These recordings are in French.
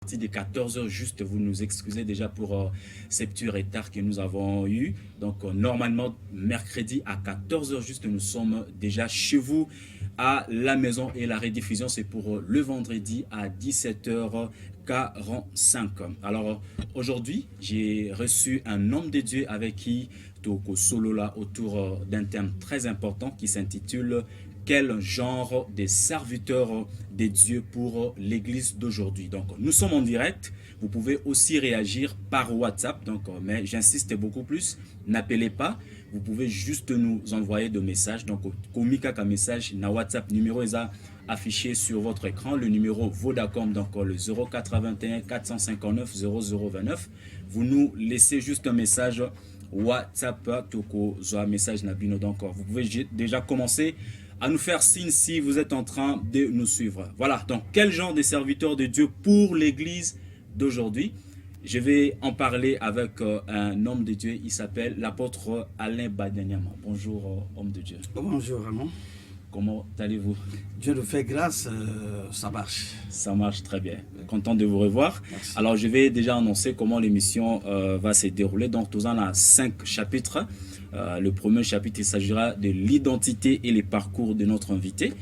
De 14 heures juste, vous nous excusez déjà pour ces petits retards que nous avons eu. Donc normalement mercredi à 14 heures juste, nous sommes déjà chez vous à la maison, et la rediffusion c'est pour le vendredi à 17h45. Alors aujourd'hui j'ai reçu un homme de Dieu avec qui Toko Solo là autour d'un thème très important qui s'intitule quel genre de serviteurs de Dieu pour l'église d'aujourd'hui. Donc nous sommes en direct, vous pouvez aussi réagir par WhatsApp, donc mais j'insiste beaucoup plus, n'appelez pas, vous pouvez juste nous envoyer des messages. Donc komika ka message na WhatsApp, numéro est affiché sur votre écran, le numéro Vodacom, donc le 081 459 0029. Vous nous laissez juste un message WhatsApp, toko zo message nabino. Donc vous pouvez déjà commencer à nous faire signe si vous êtes en train de nous suivre. Voilà, donc quel genre de serviteur de Dieu pour l'église d'aujourd'hui? Je vais en parler avec un homme de Dieu, il s'appelle l'apôtre Alain Badianyama. Bonjour homme de Dieu. Bonjour Raymond. Comment allez-vous? Dieu nous fait grâce, ça marche. Ça marche très bien. Content de vous revoir. Merci. Alors je vais déjà annoncer comment l'émission va se dérouler. Donc nous avons 5 chapitres. Le premier chapitre, il s'agira de l'identité et les parcours de notre invité.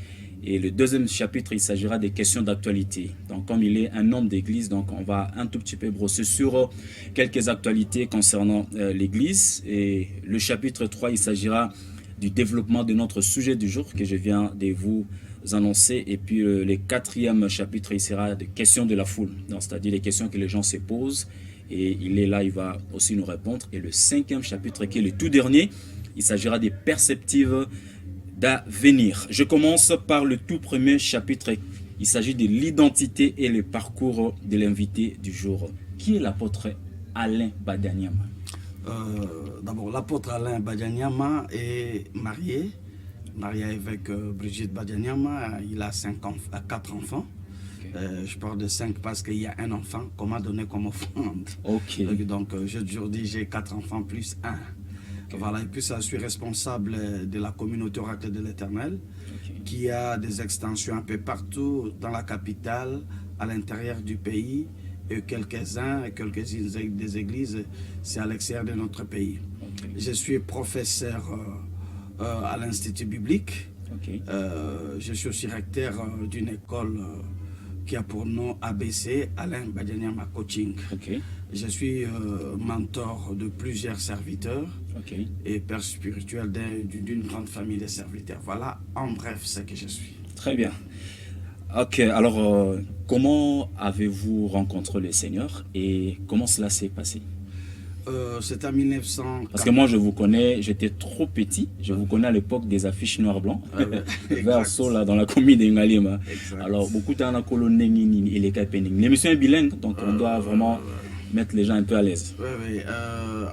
Et le deuxième chapitre, il s'agira des questions d'actualité. Donc comme il est un homme d'église, donc on va un tout petit peu brosser sur quelques actualités concernant l'église. Et le chapitre 3, il s'agira du développement de notre sujet du jour que je viens de vous annoncer. Et puis le quatrième chapitre, il sera des questions de la foule, c'est-à-dire les questions que les gens se posent. Et il est là, il va aussi nous répondre. Et le cinquième chapitre, qui est le tout dernier, il s'agira des perspectives d'avenir. Je commence par le tout premier chapitre. Il s'agit de l'identité et le parcours de l'invité du jour. Qui est l'apôtre Alain Badianyama? D'abord, l'apôtre Alain Badianyama est marié avec Brigitte Badianyama. Il a 4 enfants. Je parle de 5 parce qu'il y a un enfant qu'on m'a donné comme offrande. Ok. Donc, j'ai toujours dit j'ai 4 enfants plus 1. Okay. Voilà, et puis ça, je suis responsable de la communauté Oracle de l'Éternel, qui a des extensions un peu partout dans la capitale, à l'intérieur du pays, et quelques-unes des églises, c'est à l'extérieur de notre pays. Okay. Je suis professeur à l'Institut biblique. Okay. Je suis aussi recteur d'une école qui a pour nom ABC, Alain Badianyama Coaching. Okay. Je suis mentor de plusieurs serviteurs et père spirituel d'une grande famille de serviteurs. Voilà, en bref, ce que je suis. Très bien. Ok, alors comment avez-vous rencontré le Seigneur et comment cela s'est passé? C'est en 1900. Parce que moi je vous connais, j'étais trop petit, je vous connais à l'époque des affiches noir-blanc, vers là dans la commune de Ngalima. Alors beaucoup de temps colonie et les capening. L'émission est bilingue, donc on doit vraiment mettre les gens un peu à l'aise. Oui.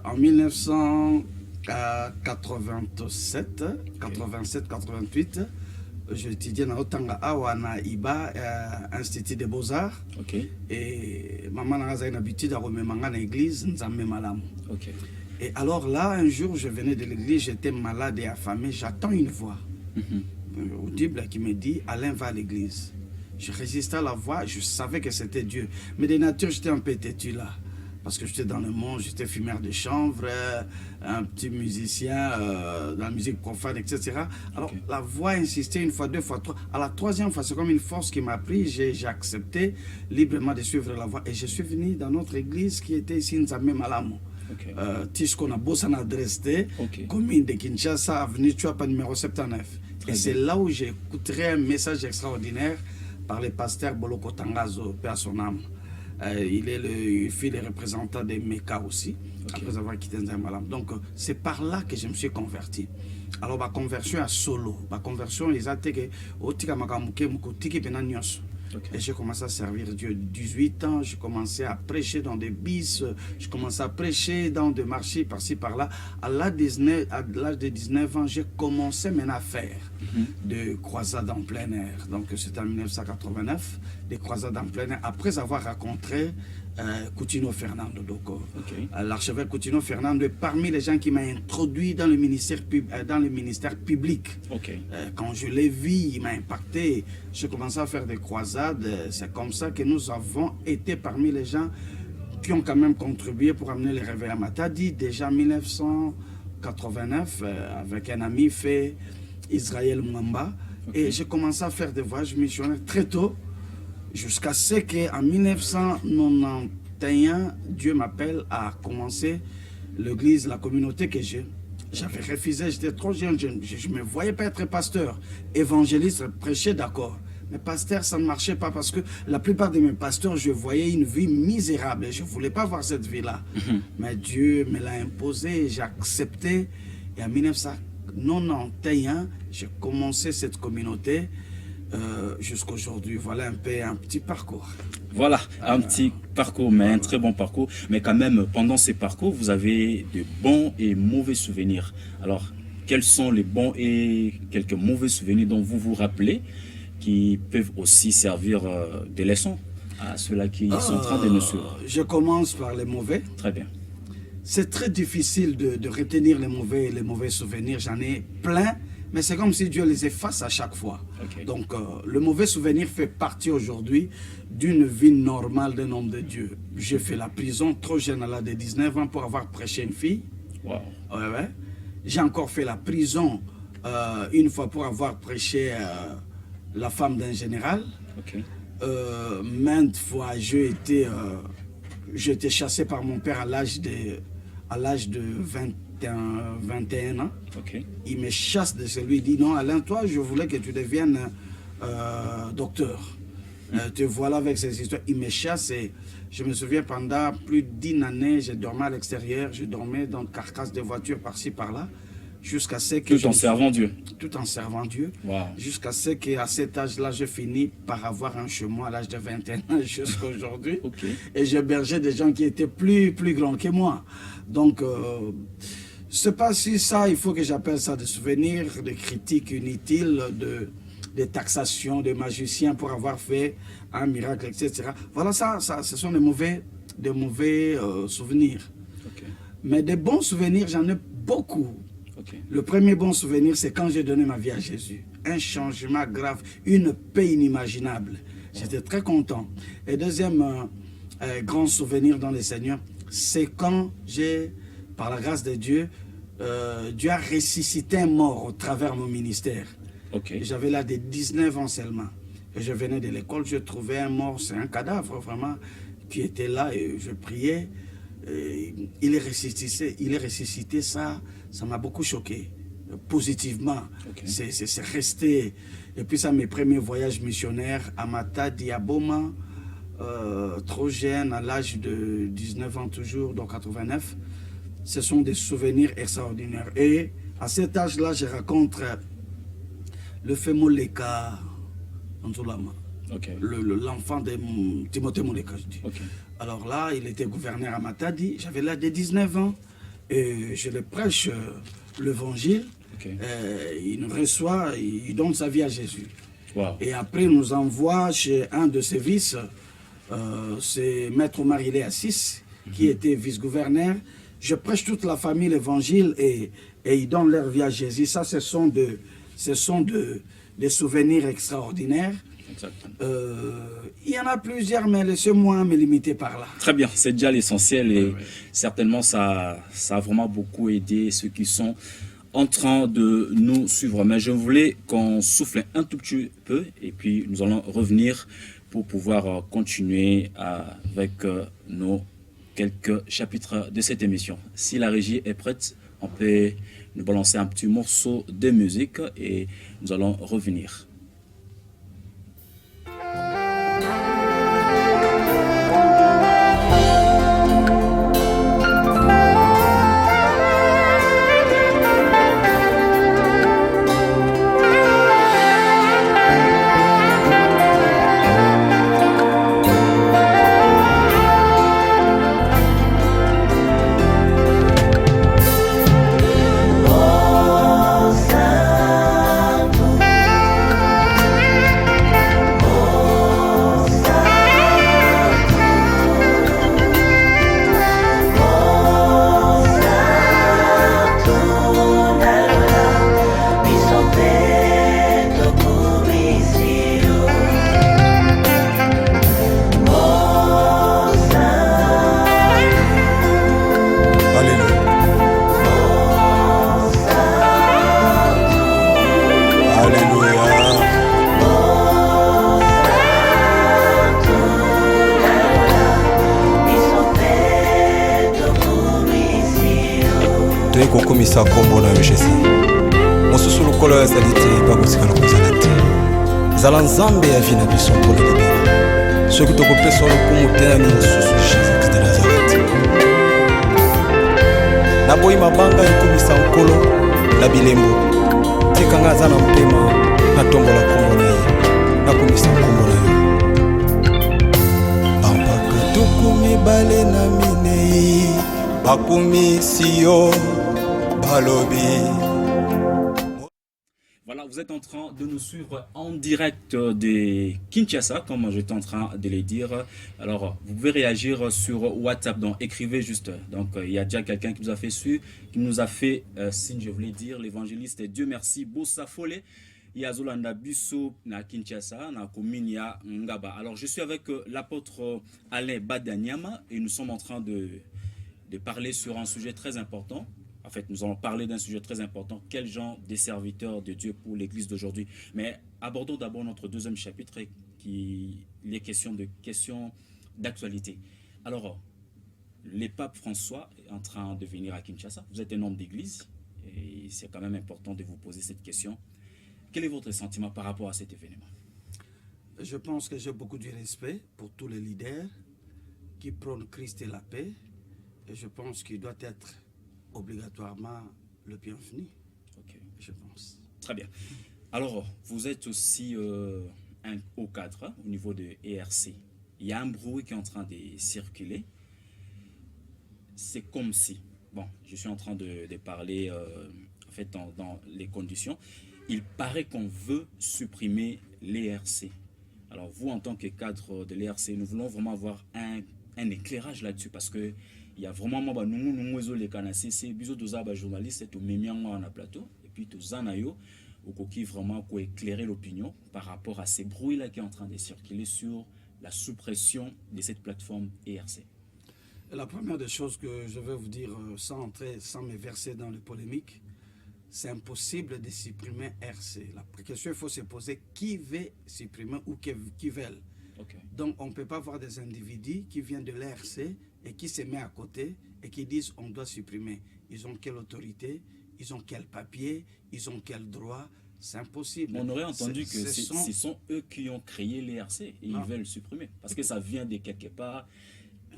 En 1987, 88, j'ai étudié dans Otanga Awana Iba, Institut des Beaux-Arts. Et maman a une habitude à remettre dans l'église, nous avons malam. Et alors là, un jour, je venais de l'église, j'étais malade et affamé, j'attends une voix audible qui me dit Alain va à l'église. Je résistais à la voix, je savais que c'était Dieu. Mais de nature, j'étais un peu têtu là. Parce que j'étais dans le monde, j'étais fumeur de chanvre, un petit musicien dans la musique profane, etc. Alors la voix insistait une fois, deux fois, trois. À la troisième fois, c'est comme une force qui m'a pris. J'ai accepté librement de suivre la voix. Et je suis venu dans notre église qui était ici, Nzambe Malamu. Tisco na Bossa na Dresde, commune de Kinshasa, avenue Chuapa numéro 79. Et c'est là où j'ai écouté un message extraordinaire par le pasteur Boloko Tangazo, père son âme. Il fait les représentants des Mecca aussi, après avoir quitté Nzamalam. Donc, c'est par là que je me suis converti. Alors, ma conversion à solo, ma conversion, ils ont été que, et j'ai commencé à servir Dieu. 18 ans, j'ai commencé à prêcher dans des bis, j'ai commencé à prêcher dans des marchés par-ci, par-là. À l'âge de 19 ans, j'ai commencé maintenant à faire des croisades en plein air. Donc c'était en 1989, des croisades en plein air, après avoir rencontré Coutinho Fernando. Donc, l'archevêque Coutinho Fernando est parmi les gens qui m'ont introduit dans le ministère, public. Quand je l'ai vu, il m'a impacté. J'ai commencé à faire des croisades. C'est comme ça que nous avons été parmi les gens qui ont quand même contribué pour amener les réveils à Matadi. Déjà en 1989, avec un ami fait Israël Mwamba. Et j'ai commencé à faire des voyages missionnaires très tôt. Jusqu'à ce qu'en 1991, Dieu m'appelle à commencer l'église, la communauté que j'ai. J'avais refusé, j'étais trop jeune, je ne me voyais pas être pasteur. Évangéliste, prêcher, d'accord. Mais pasteur, ça ne marchait pas parce que la plupart de mes pasteurs, je voyais une vie misérable. Je ne voulais pas voir cette vie-là. Mais Dieu me l'a imposé, j'ai accepté. Et en 1991, j'ai commencé cette communauté. Jusqu'à aujourd'hui, voilà un petit parcours. Voilà, un petit parcours, mais un très bon parcours. Mais quand même, pendant ces parcours, vous avez de bons et mauvais souvenirs. Alors, quels sont les bons et quelques mauvais souvenirs dont vous vous rappelez qui peuvent aussi servir de leçons à ceux-là qui sont en train de nous suivre? Je commence par les mauvais. Très bien. C'est très difficile de retenir les mauvais souvenirs. J'en ai plein. Mais c'est comme si Dieu les efface à chaque fois. Donc, le mauvais souvenir fait partie aujourd'hui d'une vie normale d'un homme de Dieu. J'ai fait la prison trop jeune à l'âge de 19 ans pour avoir prêché une fille. Wow. J'ai encore fait la prison une fois pour avoir prêché la femme d'un général. Maintes fois, j'ai été chassé par mon père à l'âge de 21 ans. Il me chasse de celui, il dit non Alain, toi je voulais que tu deviennes docteur. Te voilà avec ces histoires. Il me chasse et je me souviens pendant plus d'1 année, j'ai dormi à l'extérieur, je dormais dans une carcasse de voiture par-ci par-là, jusqu'à ce que... Tout en servant Dieu. Tout en servant Dieu. Wow. Jusqu'à ce qu'à cet âge-là, je finis par avoir un chemin à l'âge de 21 ans jusqu'à aujourd'hui. Et j'hébergeais des gens qui étaient plus grands que moi. Donc, c'est pas si ça, il faut que j'appelle ça des souvenirs, des critiques inutiles, des taxations de magiciens pour avoir fait un miracle, etc. Voilà, ça ce sont des mauvais souvenirs. Mais des bons souvenirs, j'en ai beaucoup. Le premier bon souvenir, c'est quand j'ai donné ma vie à Jésus. Un changement grave, une paix inimaginable. J'étais très content. Et deuxième grand souvenir dans le Seigneur, c'est quand j'ai, par la grâce de Dieu, Dieu a ressuscité un mort au travers de mon ministère. J'avais là des 19 ans seulement. Et je venais de l'école, je trouvais un mort, c'est un cadavre vraiment, qui était là et je priais. Et il est ressuscité, ça m'a beaucoup choqué, positivement. C'est resté. Et puis ça, mes premiers voyages missionnaires à Matadi, à Boma, trop jeune, à l'âge de 19 ans toujours, donc 89. Ce sont des souvenirs extraordinaires. Et à cet âge-là, je raconte le Fémoleka Nzulama, l'enfant de Timothée Moleka, je dis. Alors là, il était gouverneur à Matadi, j'avais là des 19 ans, et je le prêche l'évangile. Il nous reçoit, il donne sa vie à Jésus. Et après, il nous envoie chez un de ses vices, c'est Maître Marilé Assis, qui était vice-gouverneur. Je prêche toute la famille l'évangile et ils donnent leur vie à Jésus. Ça, ce sont des souvenirs extraordinaires. Il y en a plusieurs, mais laissez-moi me limiter par là. Très bien, c'est déjà l'essentiel et certainement ça a vraiment beaucoup aidé ceux qui sont en train de nous suivre. Mais je voulais qu'on souffle un tout petit peu et puis nous allons revenir pour pouvoir continuer avec nos quelques chapitres de cette émission. Si la régie est prête, on peut nous balancer un petit morceau de musique et nous allons revenir. toye kokomisa kombo na yo Jésus mosusu lokolo ezali te bakotikala kozala te zala nzambe ya vi na biso mpona libela soki tokopesa lokumu te nani mosusu Jésus-Christ de Nazareth naboyi mabanga ekomisa nkolo na bilembo tikanga aza na mpema natombola kombo na ye nakomisa kombo na yo bampaka tukumi bale na minei bakomisi yo balobi. Voilà, vous êtes en train de nous suivre en direct de Kinshasa, comme j'étais en train de le dire. Alors, vous pouvez réagir sur WhatsApp, donc écrivez juste. Donc, il y a déjà quelqu'un qui nous a fait signe, je voulais dire, l'évangéliste. Dieu merci, Bossa Folé. Yazolanda Busso na Kinshasa, na commune ya Ngaba. Alors, je suis avec l'apôtre Alain Badanyama et nous sommes en train de parler sur un sujet très important. En fait, nous allons parler d'un sujet très important. Quel genre de serviteurs de Dieu pour l'Église d'aujourd'hui? Mais abordons d'abord notre deuxième chapitre qui est questions d'actualité. Alors, le pape François est en train de venir à Kinshasa. Vous êtes un homme d'Église et c'est quand même important de vous poser cette question. Quel est votre sentiment par rapport à cet événement? Je pense que j'ai beaucoup de respect pour tous les leaders qui prônent Christ et la paix. Et je pense qu'il doit être obligatoirement le bienvenu. Ok. Je pense. Très bien. Alors, vous êtes aussi un haut cadre au niveau de ERC. Il y a un bruit qui est en train de circuler. C'est comme si, bon, je suis en train de parler en fait dans les conditions. Il paraît qu'on veut supprimer l'ERC. Alors, vous, en tant que cadre de l'ERC, nous voulons vraiment avoir un éclairage là-dessus parce que il y a vraiment les journalistes plateau et puis qui vraiment éclairer l'opinion par rapport à ces bruits là qui est en train de circuler sur la suppression de cette plateforme ERC. La première des choses que je vais vous dire sans me verser dans les polémiques, c'est impossible de supprimer RC. La question il faut se poser qui veut supprimer ou qui veulent. Okay. Donc on ne peut pas avoir des individus qui viennent de l'ERC et qui se mettent à côté et qui disent on doit supprimer. Ils ont quelle autorité, ils ont quel papier, ils ont quel droit. C'est impossible. On aurait entendu que ce sont eux qui ont créé l'ERC et ils veulent supprimer. Parce que ça vient de quelque part,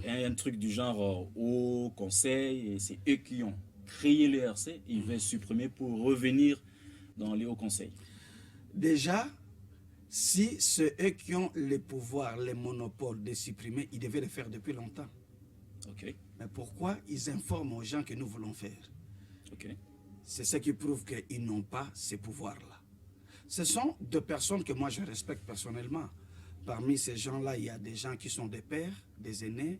un truc du genre au conseil, et c'est eux qui ont créé l'ERC et ils veulent supprimer pour revenir dans les hauts conseils. Déjà, si c'est eux qui ont le pouvoir, le monopole de supprimer, ils devaient le faire depuis longtemps. Okay. Mais pourquoi ils informent aux gens que nous voulons faire? Okay. C'est ce qui prouve qu'ils n'ont pas ces pouvoirs-là. Ce sont deux personnes que moi je respecte personnellement. Parmi ces gens-là, il y a des gens qui sont des pères, des aînés,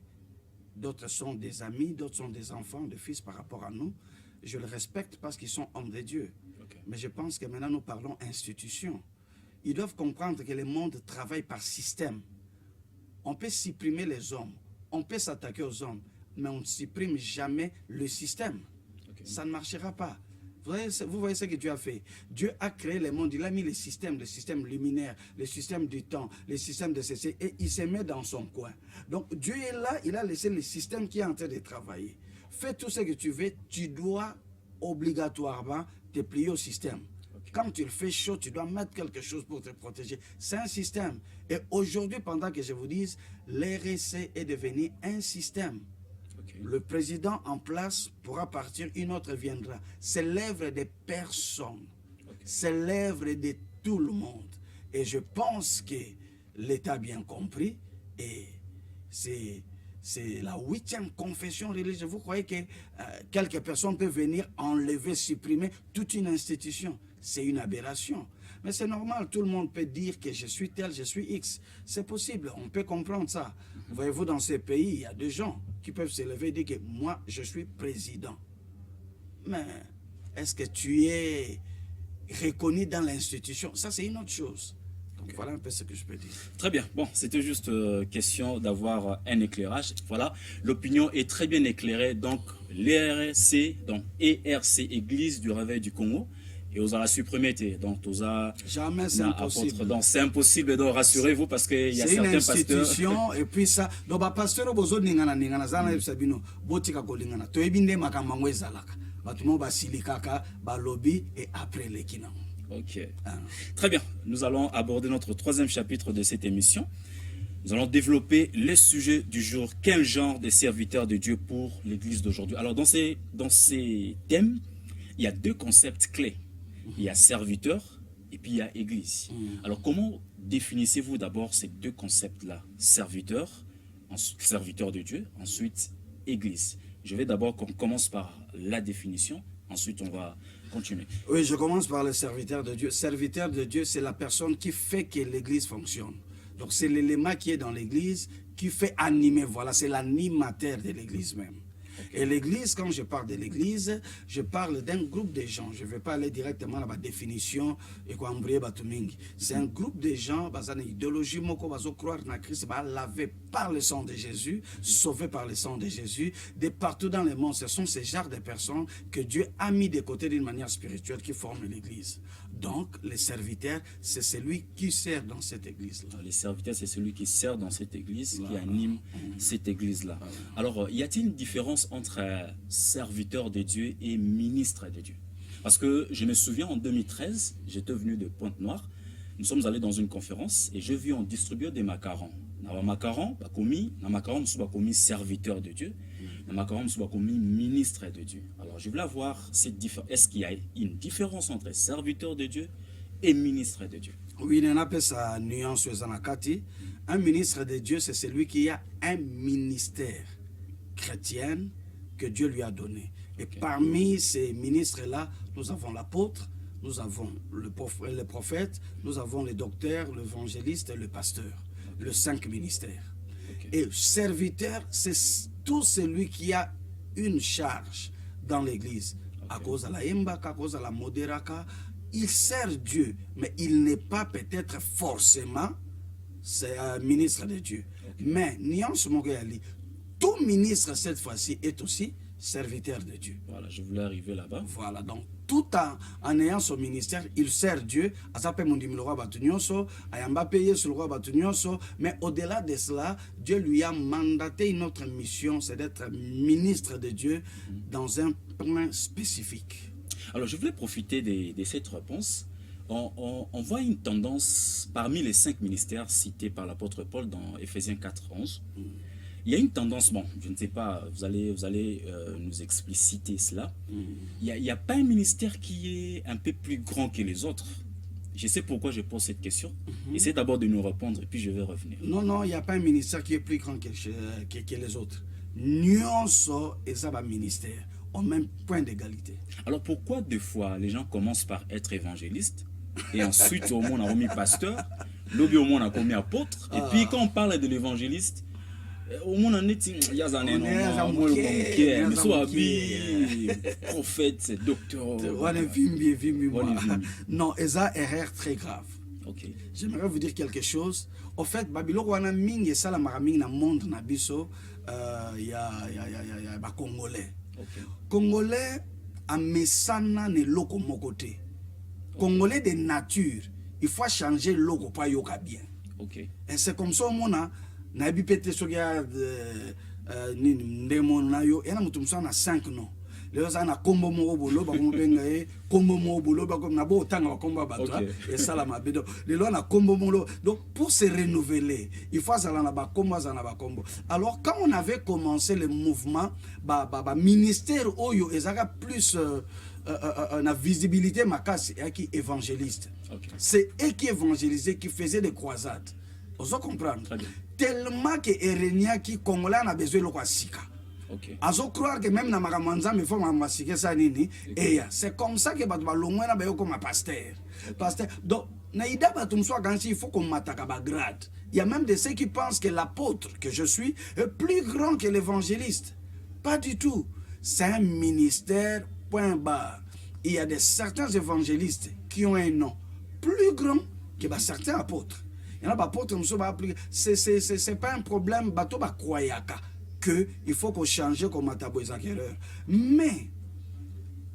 d'autres sont des amis, d'autres sont des enfants, des fils par rapport à nous. Je les respecte parce qu'ils sont hommes de Dieu. Okay. Mais je pense que maintenant nous parlons institution. Ils doivent comprendre que le monde travaille par système. On peut supprimer les hommes, on peut s'attaquer aux hommes, mais on ne supprime jamais le système. Okay. Ça ne marchera pas. Vous voyez ce que Dieu a fait. Dieu a créé le monde, il a mis le système luminaire, le système du temps, le système de ceci, et il se met dans son coin. Donc Dieu est là, il a laissé le système qui est en train de travailler. Fais tout ce que tu veux, tu dois obligatoirement te plier au système. Quand tu le fais chaud, tu dois mettre quelque chose pour te protéger. C'est un système. Et aujourd'hui, pendant que je vous dise, l'RC est devenu un système. Okay. Le président en place pourra partir, une autre viendra. C'est l'œuvre des personnes. Okay. C'est l'œuvre de tout le monde. Et je pense que l'État a bien compris. Et c'est la 8e confession religieuse. Vous croyez que quelques personnes peuvent venir enlever, supprimer toute une institution? C'est une aberration. Mais c'est normal, tout le monde peut dire que je suis tel, je suis X. C'est possible, on peut comprendre ça. Voyez-vous, dans ces pays, il y a des gens qui peuvent se lever et dire que moi, je suis président. Mais est-ce que tu es reconnu dans l'institution? Ça, c'est une autre chose. Donc voilà un peu ce que je peux dire. Très bien. Bon, c'était juste question d'avoir un éclairage. Voilà, l'opinion est très bien éclairée. Donc, l'ERC, donc ERC, Église du Réveil du Congo, et aux a supprimé, donc aux a jamais c'est impossible. Donc c'est impossible, donc rassurez-vous parce qu'il y a certains pasteurs. C'est une institution et puis ça. Donc pasteur bozo ningana zana sabino botika kolingana. To ebinde makambo ezalaka. batumo basilikaka balobi et après les kinam. Ok. Très bien. Nous allons aborder notre troisième chapitre de cette émission. Nous allons développer les sujets du jour. Quel genre de serviteurs de Dieu pour l'Église d'aujourd'hui? Alors, dans ces thèmes, il y a deux concepts clés. Il y a serviteur et puis il y a Église. Alors, comment définissez-vous d'abord ces deux concepts-là? Serviteur de Dieu, ensuite Église. Je vais d'abord qu'on commence par la définition, ensuite on va continuer. Oui, je commence par le serviteur de Dieu. Serviteur de Dieu, c'est la personne qui fait que l'Église fonctionne. Donc c'est l'élément qui est dans l'Église qui fait animer. Voilà, c'est l'animateur de l'Église même. Et l'Église, quand je parle de l'Église, je parle d'un groupe de gens. Je ne vais pas aller directement à la définition. C'est un groupe de gens, qui ont une idéologie, qui croire en Christ, lavé par le sang de Jésus, sauvé par le sang de Jésus, de partout dans le monde. Ce sont ces genres de personnes que Dieu a mis de côté d'une manière spirituelle qui forment l'Église. Donc, le serviteur, c'est celui qui sert dans cette Église-là. Le serviteur, c'est celui qui sert dans cette Église, qui anime cette Église-là. Alors, y a-t-il une différence entre serviteur de Dieu et ministre de Dieu? Parce que je me souviens, en 2013, j'étais venu de Pointe-Noire. Nous sommes allés dans une conférence et je vis on distribuait des macarons. Dans les macarons, nous sommes commis serviteur de Dieu. Dans les macarons, nous sommes commis ministre de Dieu. Alors, je voulais voir cette différence. Est-ce qu'il y a une différence entre serviteur de Dieu et ministre de Dieu? Oui, il y a une nuance. Un ministre de Dieu, c'est celui qui a un ministère chrétien que Dieu lui a donné. Et parmi ces ministres-là, nous avons l'apôtre, nous avons le prophète, nous avons le docteur, l'évangéliste et le pasteur. Les 5 ministères. Et serviteur, c'est tout celui qui a une charge dans l'église. À cause de la Mbaka, à cause de la Moderaka, il sert Dieu, mais il n'est pas peut-être forcément un ministre de Dieu. Mais nuance Mogali, tout ministre cette fois-ci est aussi serviteur de Dieu. Voilà, je voulais arriver là-bas. Voilà, donc tout en ayant son ministère, il sert Dieu. Mais au-delà de cela, Dieu lui a mandaté une autre mission, c'est d'être ministre de Dieu dans un plan spécifique. Alors, je voulais profiter de cette réponse. On voit une tendance parmi les 5 ministères cités par l'apôtre Paul dans Éphésiens 4:11. Il y a une tendance, bon, je ne sais pas, vous allez nous expliciter cela. Il n'y a pas un ministère qui est un peu plus grand que les autres. Je sais pourquoi je pose cette question. Essayez d'abord de nous répondre et puis je vais revenir. Non, il n'y a pas un ministère qui est plus grand que les autres. Nuance et ça va ministère au même point d'égalité. Alors pourquoi des fois les gens commencent par être évangélistes et ensuite au moins on a remis pasteur, l'objet au moins on a commis apôtre, et puis quand on parle de l'évangéliste, au moins on est prophète, docteur. Non, et ça erreur très grave. J'aimerais vous dire quelque chose. Au fait, Babylone wana mingi ça la maraming na monde na biso ya ba Congolais. Congolais a mesana ne loko mokote. Congolais de nature, il faut changer logo pa yoka bien. Et c'est comme ça au monde na bipete sogia ni ndemo na yo ena mutumsa na 5 noms. Les gens na kombo mo bolo ba ko benga kombo mo bolo ba ko na bo tanga kombo batwa et ça la mabedo les gens na kombo mo. Donc pour se renouveler il faut ça na ba kombo za na ba kombo. Alors quand on avait commencé le mouvement ba ministère oyo ezaka plus na visibilité makasi et qui évangéliste. C'est eux qui évangélisaient, qui faisaient des croisades. Vous comprenez? Tellement que Erenia qui Congolais a besoin de l'Okwasika. Azo croire que même na makamanza me faut masike ça nini et c'est comme ça que batu balongwe na bayo comme pasteur. Pasteur. Donc naïda batumswa quand il faut qu'on m'attaque à grade. Il y a même de ceux qui pensent que l'apôtre que je suis est plus grand que l'évangéliste. Pas du tout. C'est un ministère point barre. Il y a certains évangélistes qui ont un nom plus grand que certains apôtres. Il y en a apôtres, c'est pas un problème, bateau ba croyaka que il faut qu'on change comme matabo exagéreur. Mais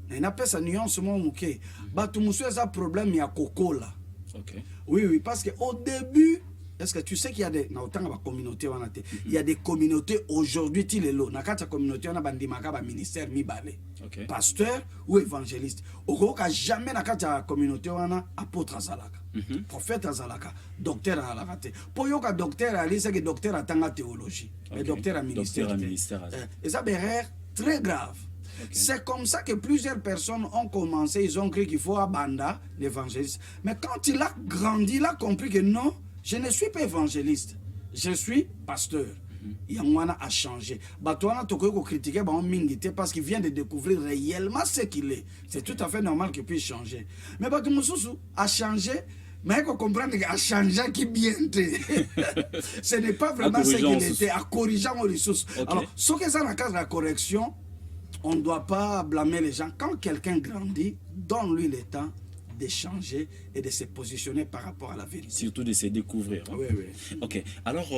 il y a pas sa nuance mon bateau monsieur ça problème il y a coco là. Oui, parce que au début Est-ce que tu sais qu'il y a des communautés, il y a des communautés aujourd'hui, il est là. Dans la communauté, on a un ministère, pasteur ou évangéliste. Au cas jamais dans la communauté, on a apôtre Azalaka, prophète Azalaka, docteur Azalaka. Pour y avoir docteur, c'est que docteur a la théologie, mais docteur a ministère. Et ça, c'est très grave. C'est comme ça que plusieurs personnes ont commencé, ils ont cru qu'il faut abandonner l'évangéliste. Mais quand il a grandi, il a compris que non, je ne suis pas évangéliste, je suis pasteur. Yangwana a changé. Batouana toko critiquer parce qu'il vient de découvrir réellement ce qu'il est. C'est tout à fait normal qu'il puisse changer. Mais Batoumousou a changé. Mais il faut comprendre qu'il a changé qui bien. Ce n'est pas vraiment ce qu'il était, à corriger les ressources. Alors, ce que ça dans le cadre de la correction, on ne doit pas blâmer les gens. Quand quelqu'un grandit, donne-lui le temps de changer et de se positionner par rapport à la vérité. Surtout de se découvrir. Hein? Oui, oui. Ok. Alors,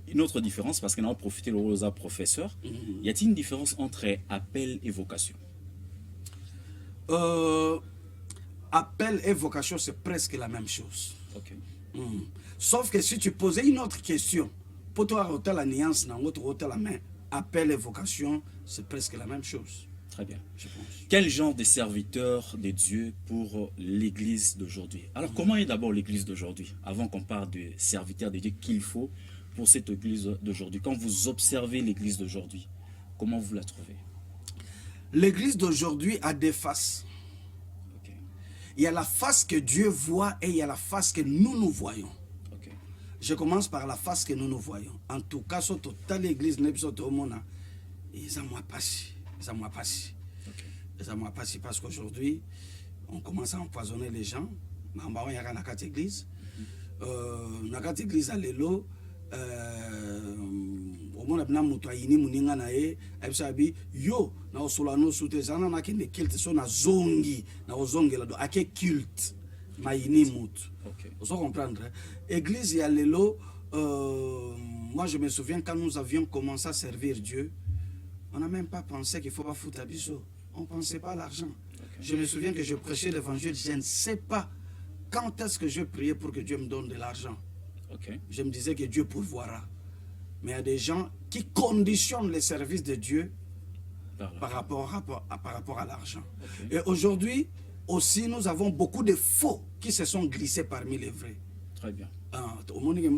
une autre différence, parce qu'on a profité de Rosa professeur, y a-t-il une différence entre appel et vocation? Appel et vocation, c'est presque la même chose. Ok. Sauf que si tu posais une autre question, pour toi, la nuance, dans l'autre, la main, appel et vocation, c'est presque la même chose. Très bien. Je pense. Quel genre de serviteur de Dieu pour l'Église d'aujourd'hui? Alors, comment est d'abord l'Église d'aujourd'hui? Avant qu'on parle de serviteur de Dieu qu'il faut pour cette Église d'aujourd'hui. Quand vous observez l'Église d'aujourd'hui, comment vous la trouvez? L'Église d'aujourd'hui a des faces. Okay. Il y a la face que Dieu voit et il y a la face que nous voyons. Okay. Je commence par la face que nous voyons. En tout cas, sur toute l'Église, ils m'ont passé. Ça m'a passé parce qu'aujourd'hui, on commence à empoisonner les gens. Il y a une église. Dans cette église, au monde na mutoyini muninga na e abisabi yo na osolano sutezana na kende kilte so na zongi na ozongela do ake culte maini mutu. Vous comprendre? Église ya lelo, moi je me souviens quand nous avions commencé à servir Dieu, on n'a même pas pensé qu'il faut pas foutre à biso. On ne pensait pas à l'argent. Je me souviens que je prêchais l'évangile, je ne sais pas quand est-ce que je priais pour que Dieu me donne de l'argent. Je me disais que Dieu pourvoira. Mais il y a des gens qui conditionnent les services de Dieu par rapport à l'argent. Et aujourd'hui, aussi, nous avons beaucoup de faux qui se sont glissés parmi les vrais. Très bien. Au monde, il y a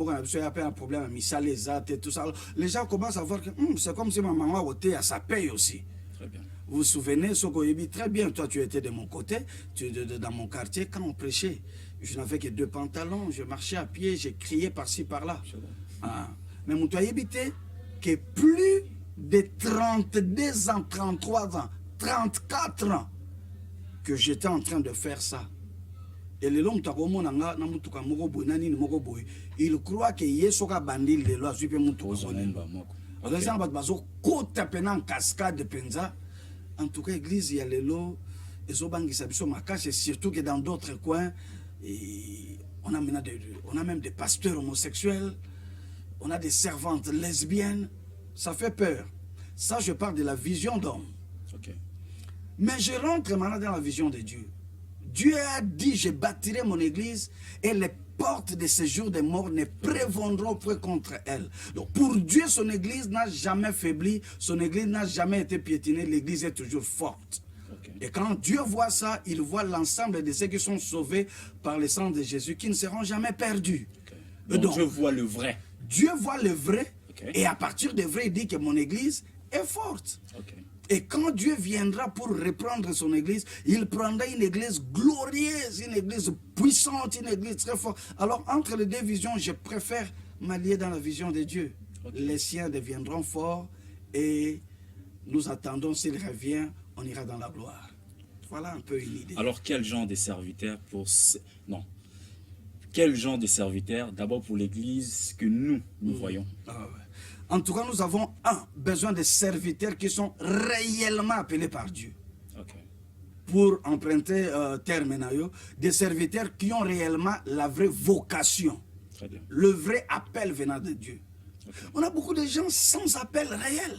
un problème avec tout ça. Les gens commencent à voir que c'est comme si ma maman était à sa paye aussi. Très bien. Vous vous souvenez, Sokoyebi, très bien, toi tu étais de mon côté, tu étais dans mon quartier, quand on prêchait, je n'avais que 2 pantalons, je marchais à pied, j'ai crié par-ci, par-là. Mais mon Toyebi, que plus de 32 ans, 33 ans, 34 ans, que j'étais en train de faire ça. Et le long il croit que Yesoka Bandi le loi suivi cascade penza. En tout cas, l'église, il y a les lots, et surtout que dans d'autres coins, on a même des pasteurs homosexuels, on a des servantes lesbiennes, ça fait peur. Ça, je parle de la vision d'homme. Mais je rentre maintenant dans la vision de Dieu. Dieu a dit, je bâtirai mon église et les portes de séjour des morts ne prévendront point contre elle. Donc pour Dieu, son église n'a jamais faibli, son église n'a jamais été piétinée, l'église est toujours forte. Et quand Dieu voit ça, il voit l'ensemble de ceux qui sont sauvés par le sang de Jésus, qui ne seront jamais perdus. Donc Dieu voit le vrai. Dieu voit le vrai, et à partir du vrai, il dit que mon église est forte. Et quand Dieu viendra pour reprendre son église, il prendra une église glorieuse, une église puissante, une église très forte. Alors, entre les deux visions, je préfère m'allier dans la vision de Dieu. Les siens deviendront forts et nous attendons, s'il revient, on ira dans la gloire. Voilà un peu une idée. Alors, quel genre de serviteur pour... Non. Quel genre de serviteur, d'abord pour l'église que nous voyons? En tout cas, nous avons besoin de serviteurs qui sont réellement appelés par Dieu. Pour emprunter terme, des serviteurs qui ont réellement la vraie vocation. Le vrai appel venant de Dieu. On a beaucoup de gens sans appel réel.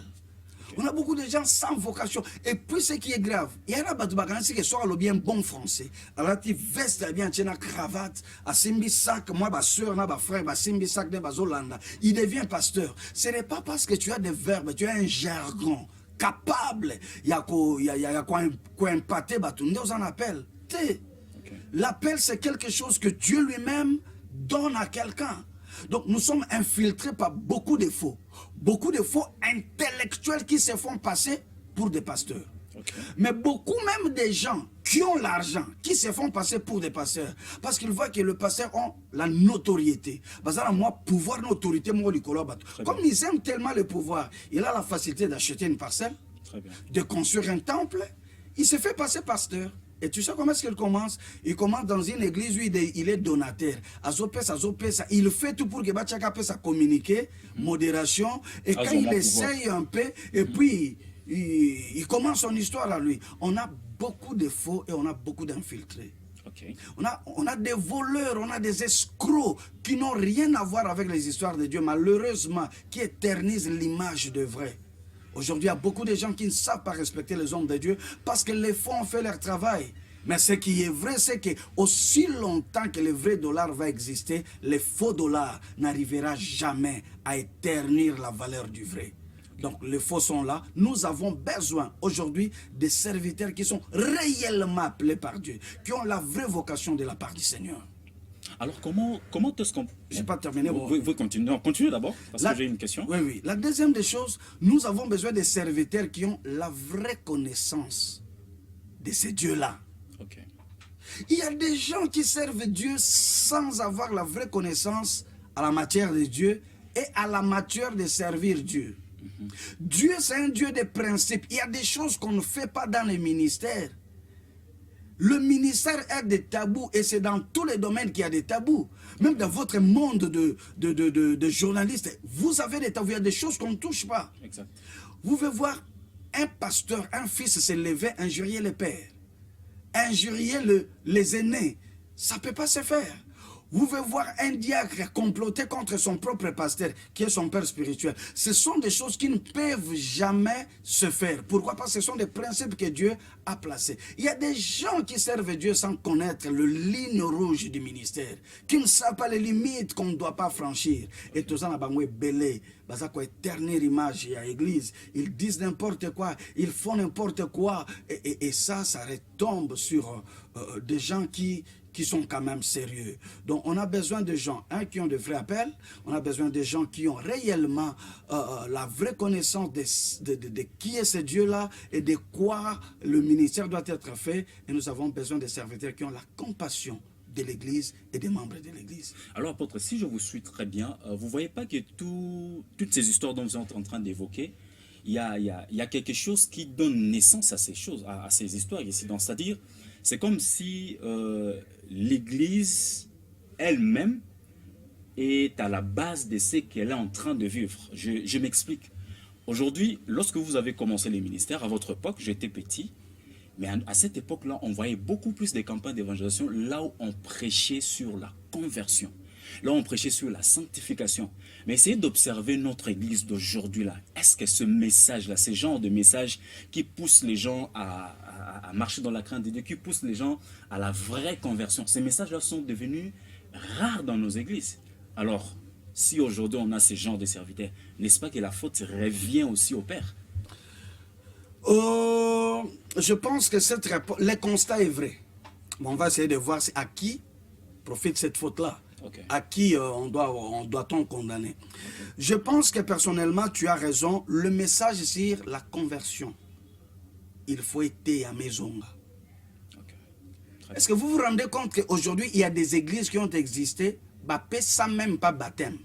Okay. On a beaucoup de gens sans vocation. Et puis ce qui est grave, il y a un qui soit le bien bon français. Alors tu veste bien, tu as une cravate, à Simbi sac, moi ma soeur, ma frère, ma Simbi sac de Bazolanda. Il devient pasteur. Ce n'est pas parce que tu as des verbes, tu as un jargon capable. Il y a quoi impacter, nous en appelle. L'appel, c'est quelque chose que Dieu lui-même donne à quelqu'un. Donc nous sommes infiltrés par beaucoup de faux intellectuels qui se font passer pour des pasteurs. Mais beaucoup même des gens qui ont l'argent, qui se font passer pour des pasteurs, parce qu'ils voient que les pasteurs ont la notoriété. Parce que moi, pouvoir, notoriété, moi, comme ils aiment tellement le pouvoir, il a la facilité d'acheter une parcelle, de construire un temple, il se fait passer pasteur. Et tu sais comment est-ce qu'il commence? Il commence dans une église où il est donateur. Il fait tout pour que Bachaka puisse communiquer, modération. Et quand il essaye un peu, et puis il commence son histoire à lui. On a beaucoup de faux et on a beaucoup d'infiltrés. On a des voleurs, on a des escrocs qui n'ont rien à voir avec les histoires de Dieu, malheureusement, qui éternisent l'image de vrai. Aujourd'hui, il y a beaucoup de gens qui ne savent pas respecter les hommes de Dieu parce que les faux ont fait leur travail. Mais ce qui est vrai, c'est que aussi longtemps que le vrai dollar va exister, le faux dollar n'arrivera jamais à éternir la valeur du vrai. Donc les faux sont là. Nous avons besoin aujourd'hui de serviteurs qui sont réellement appelés par Dieu, qui ont la vraie vocation de la part du Seigneur. Alors comment est-ce qu'on... Je n'ai pas terminé. Vous continuez. Non, continuez d'abord, parce que j'ai une question. Oui. La deuxième des choses, nous avons besoin de serviteurs qui ont la vraie connaissance de ces dieux-là. Il y a des gens qui servent Dieu sans avoir la vraie connaissance à la matière de Dieu et à la matière de servir Dieu. Dieu, c'est un Dieu de principes. Il y a des choses qu'on ne fait pas dans les ministères. Le ministère est des tabous et c'est dans tous les domaines qu'il y a des tabous. Même dans votre monde de journalistes, vous avez des tabous, il y a des choses qu'on ne touche pas. Exact. Vous pouvez voir un pasteur, un fils se lever, injurier les pères, injurier les aînés. Ça ne peut pas se faire. Vous pouvez voir un diacre comploter contre son propre pasteur, qui est son père spirituel. Ce sont des choses qui ne peuvent jamais se faire. Pourquoi? Parce que ce sont des principes que Dieu a placés. Il y a des gens qui servent Dieu sans connaître le ligne rouge du ministère, qui ne savent pas les limites qu'on ne doit pas franchir. Et tout ça, on a belé. Éternelle image à l'église. Ils disent n'importe quoi, ils font n'importe quoi. Et ça retombe sur des gens qui sont quand même sérieux. Donc on a besoin de gens qui ont de vrais appels, on a besoin de gens qui ont réellement la vraie connaissance de qui est ce Dieu-là et de quoi le ministère doit être fait. Et nous avons besoin de serviteurs qui ont la compassion de l'Église et des membres de l'Église. Alors, apôtre, si je vous suis très bien, vous ne voyez pas que toutes ces histoires dont vous êtes en train d'évoquer, il y a quelque chose qui donne naissance à ces choses, à ces histoires ici. C'est-à-dire, c'est comme si l'Église elle-même est à la base de ce qu'elle est en train de vivre. Je m'explique. Aujourd'hui, lorsque vous avez commencé les ministères, à votre époque, j'étais petit, mais à cette époque-là, on voyait beaucoup plus de campagnes d'évangélisation là où on prêchait sur la conversion. Là, on prêchait sur la sanctification. Mais essayez d'observer notre église d'aujourd'hui là. Est-ce que ce message-là, ce genre de message qui pousse les gens à marcher dans la crainte de Dieu, qui pousse les gens à la vraie conversion, ces messages-là sont devenus rares dans nos églises. Alors, si aujourd'hui on a ce genre de serviteurs, n'est-ce pas que la faute revient aussi au Père? Je pense que le constat est vrai. Bon, on va essayer de voir à qui profite cette faute-là. À qui on doit-on condamner. Je pense que personnellement, tu as raison. Le message sur la conversion, il faut être à maison. Est-ce que vous vous rendez compte qu'aujourd'hui, il y a des églises qui ont existé, sans même pas baptême,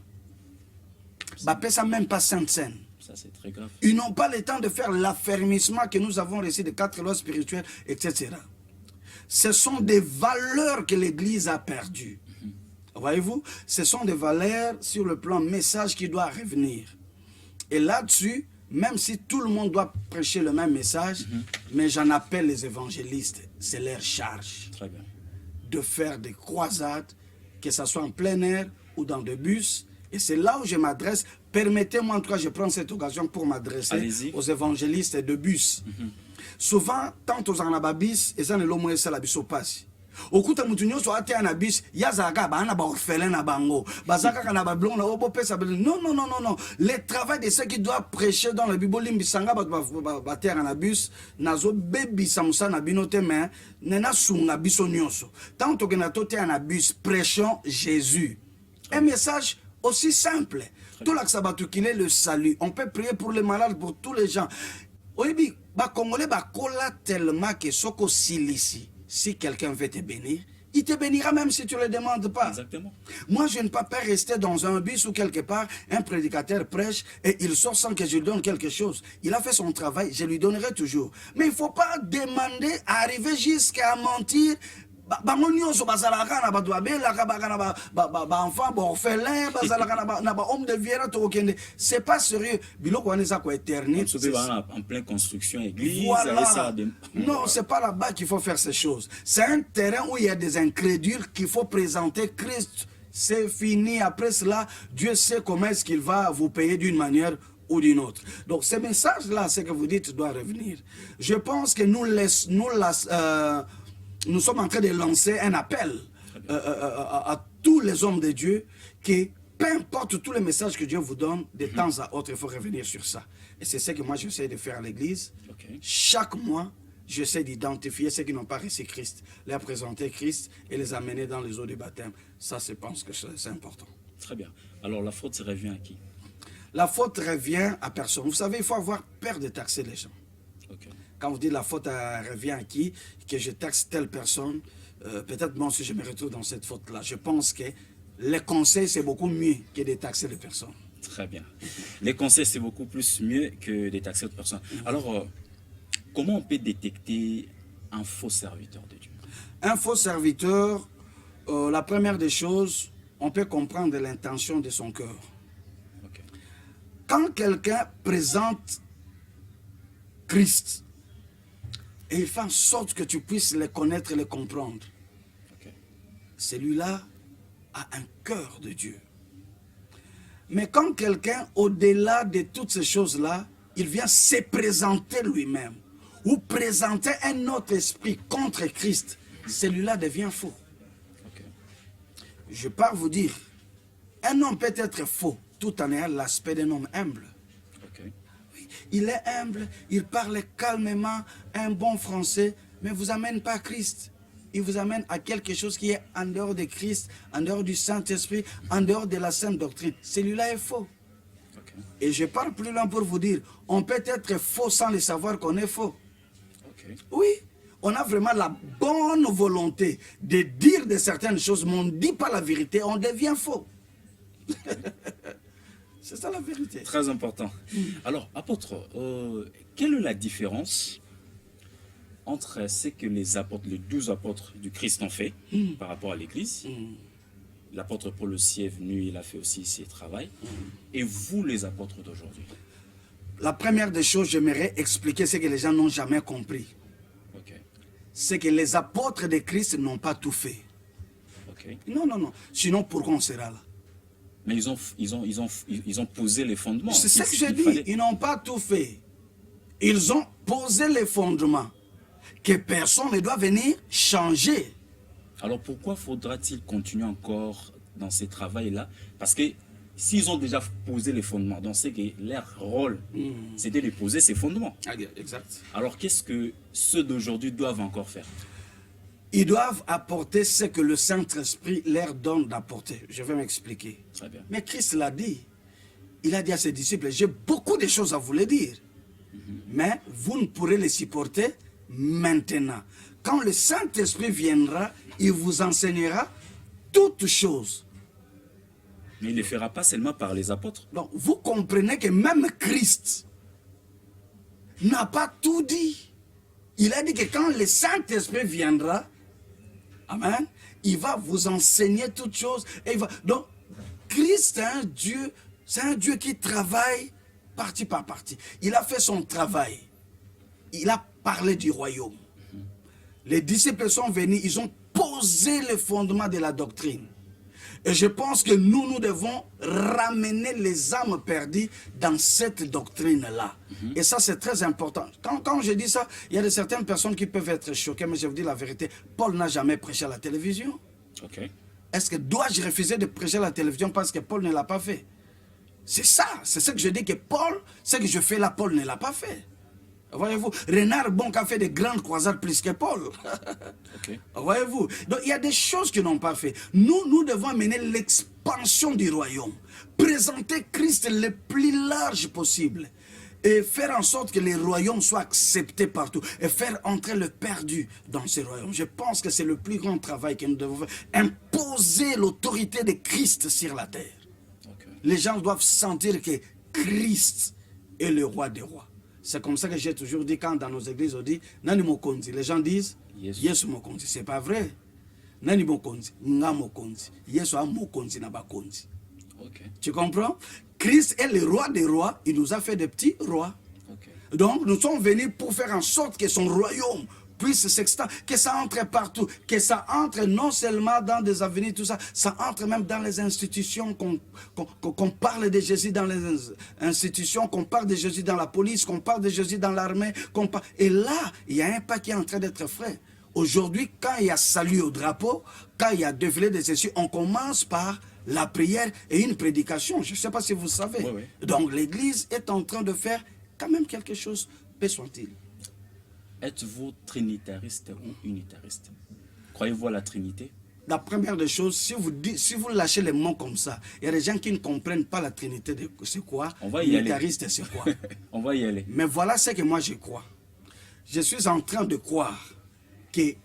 sans même pas sainte scène. Ça, c'est très grave. Ils n'ont pas le temps de faire l'affermissement que nous avons reçu des 4 lois spirituelles, etc. Ce sont des valeurs que l'Église a perdues. Voyez-vous, ce sont des valeurs sur le plan message qui doit revenir. Et là-dessus, même si tout le monde doit prêcher le même message, mais j'en appelle les évangélistes, c'est leur charge de faire des croisades, que ce soit en plein air ou dans des bus, Et c'est là où je m'adresse. Permettez-moi, en tout cas, je prends cette occasion pour m'adresser aux évangélistes de bus. Souvent, tant aux anababis, et ça ne l'homme est la bisopas. Au coup, tu as été un abus, yazaka, bana ba orphelin na bango, bazaka kana ba blon na obo pesa. Non, non, non, non, non. Le travail de ceux qui doivent prêcher dans la Bible, limbisanga ba terre en abus, nazo bebi samusa na binote mais nena sunga biso nyonso. Tant que na tote un abus, prêchons Jésus. Un message aussi simple. Tout l'axabatu qu'il est le salut. On peut prier pour les malades, pour tous les gens. Oui, ba Congolais ba kola tellement que soko silisi. Si quelqu'un veut te bénir, il te bénira même si tu ne le demandes pas. Exactement. Moi, je ne peux pas rester dans un bus ou quelque part, un prédicateur prêche et il sort sans que je lui donne quelque chose. Il a fait son travail, je lui donnerai toujours. Mais il ne faut pas demander à arriver jusqu'à mentir. C'est pas sérieux. En pleine construction église. Voilà. Non, c'est pas là-bas qu'il faut faire ces choses. C'est un terrain où il y a des incrédules qu'il faut présenter Christ. C'est fini. Après cela, Dieu sait comment est-ce qu'il va vous payer d'une manière ou d'une autre. Donc, ce message-là, ce que vous dites, doit revenir. Je pense que nous sommes en train de lancer un appel à tous les hommes de Dieu qui, peu importe tous les messages que Dieu vous donne, de temps à autre, il faut revenir sur ça. Et c'est ce que moi j'essaie de faire à l'église. Chaque mois, j'essaie d'identifier ceux qui n'ont pas reçu Christ, leur présenter Christ et les amener dans les eaux du baptême. Ça, je pense que c'est important. Très bien. Alors, la faute revient à qui? La faute revient à personne. Vous savez, il faut avoir peur de taxer les gens. Quand vous dites la faute revient à qui, que je taxe telle personne, peut-être moi aussi je me retrouve dans cette faute-là. Je pense que les conseils, c'est beaucoup mieux que de taxer les personnes. Très bien. Les conseils, c'est beaucoup plus mieux que de taxer les personnes. Alors, comment on peut détecter un faux serviteur de Dieu? Un faux serviteur, la première des choses, on peut comprendre l'intention de son cœur. Quand quelqu'un présente Christ, et il fait en sorte que tu puisses le connaître et le comprendre. Celui-là a un cœur de Dieu. Mais quand quelqu'un, au-delà de toutes ces choses-là, il vient se présenter lui-même ou présenter un autre esprit contre Christ, celui-là devient faux. Je pars vous dire, un homme peut être faux tout en ayant l'aspect d'un homme humble. Il est humble, il parle calmement, un bon français, mais ne vous amène pas à Christ. Il vous amène à quelque chose qui est en dehors de Christ, en dehors du Saint-Esprit, en dehors de la sainte doctrine. Celui-là est faux. Et je parle plus loin pour vous dire, on peut être faux sans le savoir qu'on est faux. Oui, on a vraiment la bonne volonté de dire de certaines choses, mais on ne dit pas la vérité, on devient faux. C'est ça la vérité. Très important. Alors, apôtre, quelle est la différence entre ce que les apôtres, les 12 apôtres du Christ ont fait par rapport à l'Église? L'apôtre Paul aussi est venu, il a fait aussi ses travaux. Et vous, les apôtres d'aujourd'hui? La première des choses, j'aimerais expliquer ce que les gens n'ont jamais compris. C'est que les apôtres de Christ n'ont pas tout fait. Non, non, non. Sinon, pourquoi on sera là? Mais ils ont posé les fondements. C'est ce que je dis. Ils n'ont pas tout fait. Ils ont posé les fondements que personne ne doit venir changer. Alors pourquoi faudra-t-il continuer encore dans ces travaux-là? Parce que s'ils ont déjà posé les fondements, donc c'est que leur rôle, c'était de poser ces fondements. Exact. Alors qu'est-ce que ceux d'aujourd'hui doivent encore faire? Ils doivent apporter ce que le Saint-Esprit leur donne d'apporter. Je vais m'expliquer. Très bien. Mais Christ l'a dit. Il a dit à ses disciples, j'ai beaucoup de choses à vous les dire. Mais vous ne pourrez les supporter maintenant. Quand le Saint-Esprit viendra, il vous enseignera toutes choses. Mais il ne le fera pas seulement par les apôtres. Donc, vous comprenez que même Christ n'a pas tout dit. Il a dit que quand le Saint-Esprit viendra, amen, il va vous enseigner toutes choses. Et donc, Christ c'est un Dieu qui travaille partie par partie. Il a fait son travail. Il a parlé du royaume. Les disciples sont venus, ils ont posé le fondement de la doctrine. Et je pense que nous devons ramener les âmes perdues dans cette doctrine-là. Et ça, c'est très important. Quand je dis ça, il y a de certaines personnes qui peuvent être choquées, mais je vous dis la vérité, Paul n'a jamais prêché à la télévision. Est-ce que dois-je refuser de prêcher à la télévision parce que Paul ne l'a pas fait? C'est ça, c'est ce que je dis que Paul, ce que je fais là, Paul ne l'a pas fait. Voyez-vous, Renard Bonk a fait de grandes croisades plus que Paul. Voyez-vous, donc il y a des choses qu'ils n'ont pas fait. Nous devons mener l'expansion du royaume, présenter Christ le plus large possible et faire en sorte que les royaumes soient acceptés partout et faire entrer le perdu dans ces royaumes. Je pense que c'est le plus grand travail que nous devons faire. Imposer l'autorité de Christ sur la terre. Les gens doivent sentir que Christ est le roi des rois. C'est comme ça que j'ai toujours dit quand dans nos églises on dit Nani Mokonzi. Les gens disent Yesu Mokonzi. C'est pas vrai. Nani Mokonzi. Nga Mokonzi. Yesu a Mokonzi na Bakonzi. Tu comprends? Christ est le roi des rois. Il nous a fait des petits rois. Donc nous sommes venus pour faire en sorte que son royaume puisse s'extendre, que ça entre partout, que ça entre non seulement dans des avenirs, tout ça, ça entre même dans les institutions, qu'on parle de Jésus dans les institutions, qu'on parle de Jésus dans la police, qu'on parle de Jésus dans l'armée, et là, il y a un pas qui est en train d'être fait. Aujourd'hui, quand il y a salut au drapeau, quand il y a défilé des essuies, on commence par la prière et une prédication. Je ne sais pas si vous savez. Donc l'Église est en train de faire quand même quelque chose, paix soit-il. Êtes-vous trinitariste ou unitariste? Croyez-vous à la Trinité? La première des choses, si vous lâchez les mots comme ça, il y a des gens qui ne comprennent pas la Trinité, c'est quoi? Unitariste, c'est quoi? On va y aller. Mais voilà ce que moi je crois. Je suis en train de croire qu'il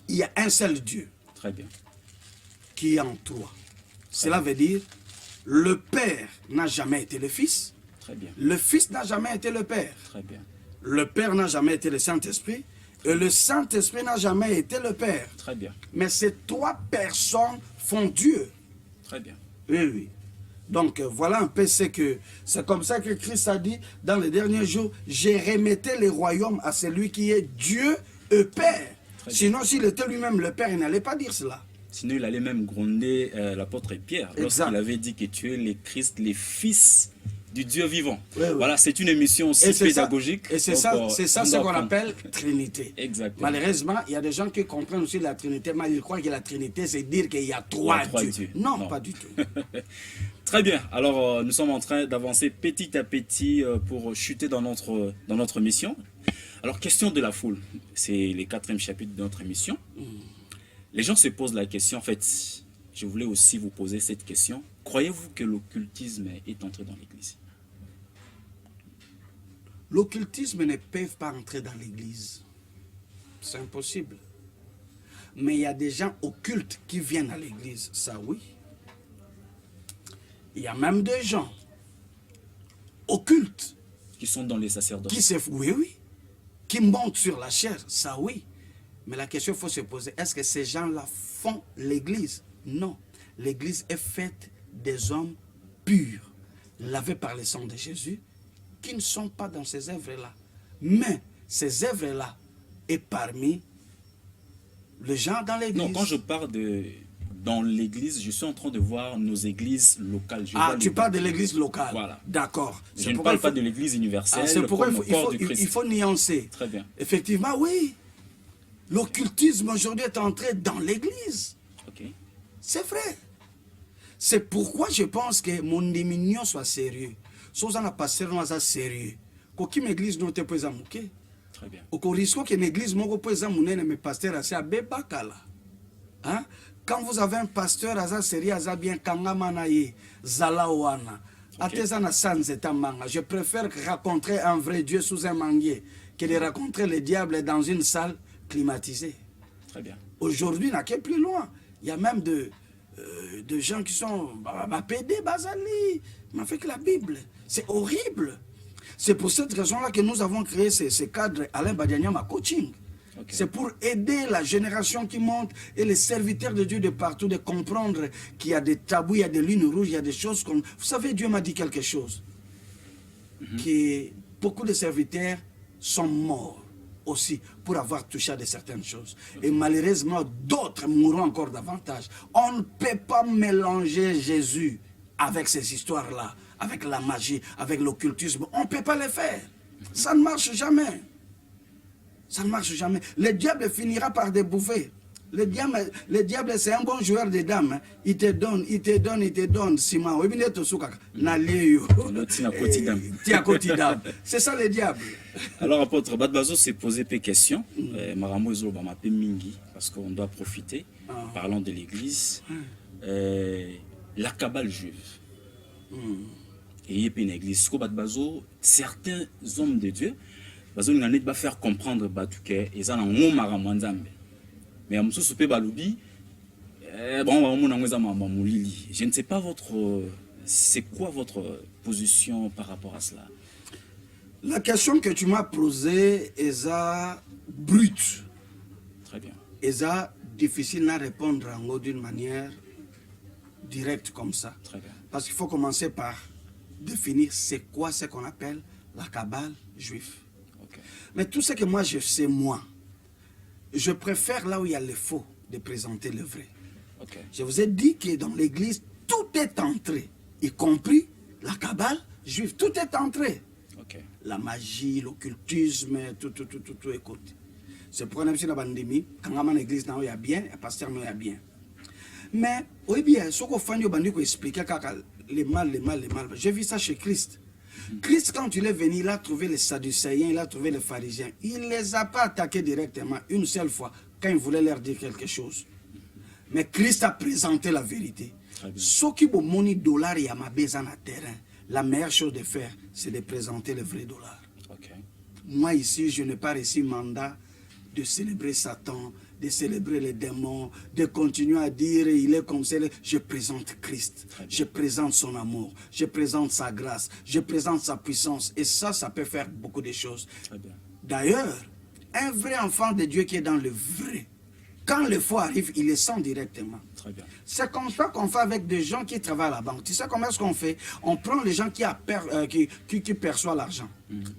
y a un seul Dieu. Très bien. Qui est en toi. Cela veut dire, le Père n'a jamais été le Fils. Très bien. Le Fils n'a jamais été le Père. Très bien. Le Père n'a jamais été le Saint-Esprit. Et le Saint-Esprit n'a jamais été le Père. Très bien. Mais ces trois personnes font Dieu. Très bien. Oui. Donc voilà un peu ce que... C'est comme ça que Christ a dit dans les derniers jours, j'ai remetté les royaumes à celui qui est Dieu et Père. Sinon, s'il était lui-même le Père, il n'allait pas dire cela. Sinon, il allait même gronder l'apôtre Pierre lorsqu'il avait dit que tu es le Christ, le Fils du Dieu vivant. Voilà, c'est une émission aussi pédagogique. Et c'est ça ce qu'on appelle Trinité. Exactement. Malheureusement, il y a des gens qui comprennent aussi la Trinité, mais ils croient que la Trinité, c'est dire qu'il y a trois dieux. Non, pas du tout. Très bien. Alors, nous sommes en train d'avancer petit à petit pour chuter dans notre mission. Alors, question de la foule. C'est le 4e chapitre de notre émission. Les gens se posent la question, en fait, je voulais aussi vous poser cette question. Croyez-vous que l'occultisme est entré dans l'Église? L'occultisme ne peut pas entrer dans l'Église. C'est impossible. Mais il y a des gens occultes qui viennent à l'Église, ça oui. Il y a même des gens occultes. Qui sont dans les sacerdotats. Oui. Qui montent sur la chair, ça oui. Mais la question qu'il faut se poser, est-ce que ces gens-là font l'Église? Non. L'Église est faite des hommes purs, lavés par le sang de Jésus, qui ne sont pas dans ces œuvres-là. Mais ces œuvres-là est parmi les gens dans l'Église. Non, quand je parle dans l'Église, je suis en train de voir nos églises locales. Tu parles de l'Église locale. Voilà. D'accord. Je ne parle pas de l'Église universelle. C'est pourquoi il faut nuancer. Très bien. Effectivement, oui. L'occultisme aujourd'hui est entré dans l'Église. C'est vrai. C'est pourquoi je pense que mon dominion soit sérieux. Si on a passé dans sérieux, qu'aucune église n'a pas été amouquée. Très bien. Au risque qu'une église n'a pas été amouquée, mais pasteur a bébakala. Hein? Quand vous avez un pasteur à sérieux, à bien kangamanaye, zalawana, atezana sanzetamanga. Je préfère rencontrer un vrai Dieu sous un manguier que de rencontrer le diable dans une salle climatisée. Très bien. Aujourd'hui, on n'a qu'à plus loin. Il y a même de gens qui sont pédés, basali, mais avec la Bible. C'est horrible. C'est pour cette raison-là que nous avons créé ce cadre Alain Badianyama Coaching. C'est pour aider la génération qui monte et les serviteurs de Dieu de partout de comprendre qu'il y a des tabous, il y a des lignes rouges, il y a des choses comme... Vous savez, Dieu m'a dit quelque chose. Que beaucoup de serviteurs sont morts aussi pour avoir touché à de certaines choses. Et malheureusement, d'autres mourront encore davantage. On ne peut pas mélanger Jésus avec ces histoires-là, avec la magie, avec l'occultisme. On ne peut pas les faire. Ça ne marche jamais. Ça ne marche jamais. Le diable finira par débouffer. Le diable c'est un bon joueur de dames. Il te donne, il te donne, il te donne. Simon, c'est ça le diable. Alors, apôtre Badbazo s'est posé des questions. Mingi, parce qu'on doit profiter. Parlant de l'église. La cabale juive. Et il y a une église. Certains hommes de Dieu, ils vont faire comprendre que ils ont un mais je ne sais pas c'est quoi votre position par rapport à cela. La question que tu m'as posée est brute. Très bien. Est difficile à répondre d'une manière directe comme ça. Très bien. Parce qu'il faut commencer par définir c'est quoi ce qu'on appelle la cabale juive. Okay. Mais tout ce que moi je sais, je préfère là où il y a le faux de présenter le vrai. Okay. Je vous ai dit que dans l'église, tout est entré, y compris la cabale juive. Tout est entré. Okay. La magie, l'occultisme, tout est côté. C'est pour ça que dans l'église, quand l'église il y a bien, le pasteur il y a bien. Mais, oui bien, ce qu'on fait, on expliquer les mal. J'ai vu ça chez Christ. Christ, quand il est venu, il a trouvé les Sadducéens, il a trouvé les pharisiens. Il ne les a pas attaqués directement une seule fois quand il voulait leur dire quelque chose. Mais Christ a présenté la vérité. Ce qui est monnaie dollar et ma besoin à terrain, la meilleure chose de faire, c'est de présenter le vrai dollar. Okay. Moi ici, je n'ai pas reçu mandat de célébrer Satan, de célébrer les démons, de continuer à dire il est comme ça. Je présente Christ, je présente son amour, je présente sa grâce, je présente sa puissance. Et ça peut faire beaucoup de choses. D'ailleurs, un vrai enfant de Dieu qui est dans le vrai, quand le faux arrive, il le sent directement. C'est comme ça qu'on fait avec des gens qui travaillent à la banque. Tu sais comment est-ce qu'on fait? On prend les gens qui perçoivent l'argent.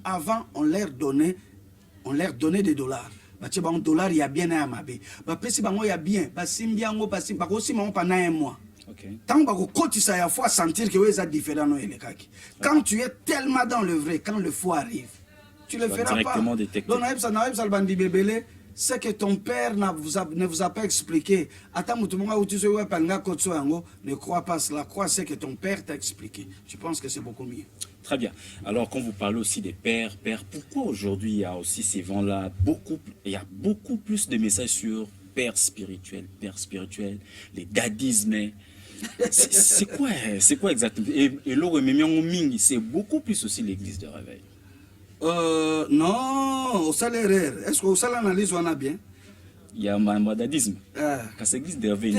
Avant, on leur donnait des dollars. Un dollar, il y a bien un mabé. Il y a bien. Un mois. Tant que tu sais, il faut sentir que c'est différent. Quand tu es tellement dans le vrai, quand le faux arrive, tu ne le feras pas. Donc, c'est que ton père ne vous a pas expliqué. Ne crois pas cela. Crois ce que ton père t'a expliqué. Je pense que c'est beaucoup mieux. Très bien. Alors, quand vous parlez aussi des pères, pourquoi aujourd'hui il y a aussi ces vents-là, il y a beaucoup plus de messages sur père spirituel, les dadismes. C'est quoi exactement? Et l'eau c'est beaucoup plus aussi l'église de réveil. Non, ça l'erreur. Est-ce que ça l'analyse on a bien? Il y a un dadisme. Quand c'est l'église de réveil,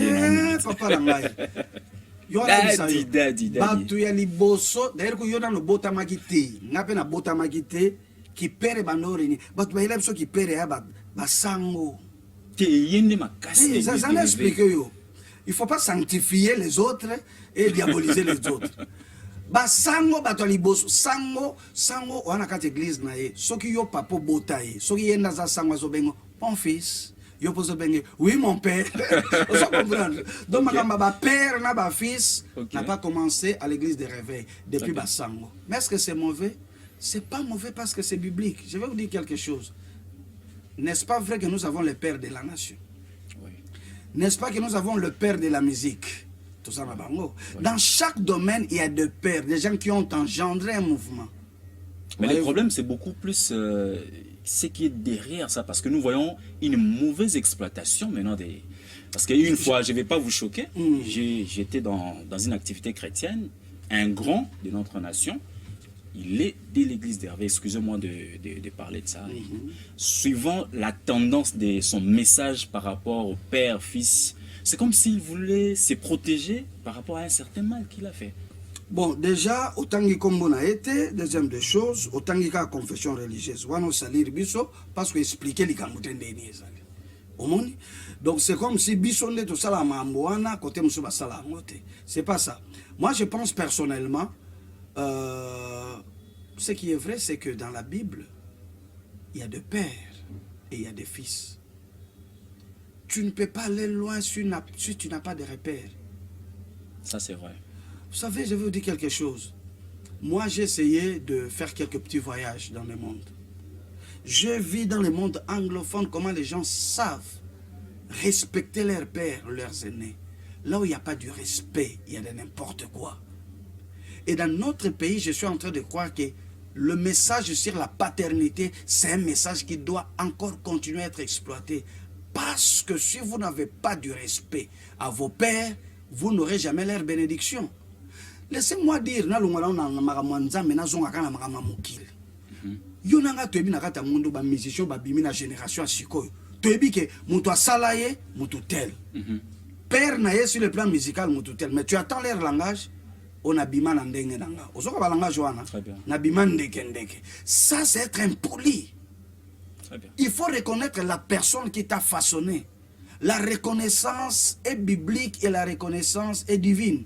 Dadi. Batu ya liboso, d'ailleurs que yona no bota magite, ngape na bota magite, ki pere banori ni, batu ba ilabso ki pere ya basango. Ça l'explique yo. Il faut pas sanctifier les autres et diaboliser les autres. Basango batu liboso, sango wana kati église na ye, soki yo papo bota ye, soki yenda za sango zo bengo, mon fils. Oui, mon père. Donc, ma père, ma fils n'a pas commencé à l'église de réveil depuis Bassango. Mais est-ce que c'est mauvais? C'est pas mauvais parce que c'est biblique. Je vais vous dire quelque chose. N'est-ce pas vrai que nous avons le père de la nation? Oui. N'est-ce pas que nous avons le père de la musique? Tout ça, dans chaque domaine, il y a deux pères, des gens qui ont engendré un mouvement. Mais le problème, c'est beaucoup plus ce qui est derrière ça, parce que nous voyons une mauvaise exploitation maintenant des... Parce qu'une fois, je ne vais pas vous choquer, j'étais dans une activité chrétienne, un grand de notre nation, il est de l'église d'Hervé, excusez-moi de parler de ça, suivant la tendance de son message par rapport au père, fils, c'est comme s'il voulait se protéger par rapport à un certain mal qu'il a fait. Bon, déjà, autant qu'il a été, deuxième des choses, autant qu'il y a confession religieuse, on va salir biso parce que expliquer les camoutés de donc c'est comme si biso n'est tout ça la mamboana côté musuba salamote. C'est pas ça. Moi, je pense personnellement, ce qui est vrai, c'est que dans la Bible, il y a deux pères. et il y a des fils. Tu ne peux pas aller loin si tu n'as pas de repères. Ça, c'est vrai. Vous savez, je vais vous dire quelque chose. Moi, j'ai essayé de faire quelques petits voyages dans le monde. Je vis dans le monde anglophone comment les gens savent respecter leurs pères, leurs aînés. Là où il n'y a pas du respect, il y a de n'importe quoi. Et dans notre pays, je suis en train de croire que le message sur la paternité, c'est un message qui doit encore continuer à être exploité. Parce que si vous n'avez pas du respect à vos pères, vous n'aurez jamais leur bénédiction. Laissez-moi dire, yo nanga toyebi na kata mundo ba musicien ba bimi na génération sikoyo toyebi ke muto asala ye muto tel père na ye sur le plan musical muto tel, mais tu attends leur langage on abima na ndenge nanga ozoka ba langage wana na bima ndeke ça c'est être impoli. Très bien. Il faut reconnaître la personne qui t'a façonné. La reconnaissance est biblique et la reconnaissance est divine.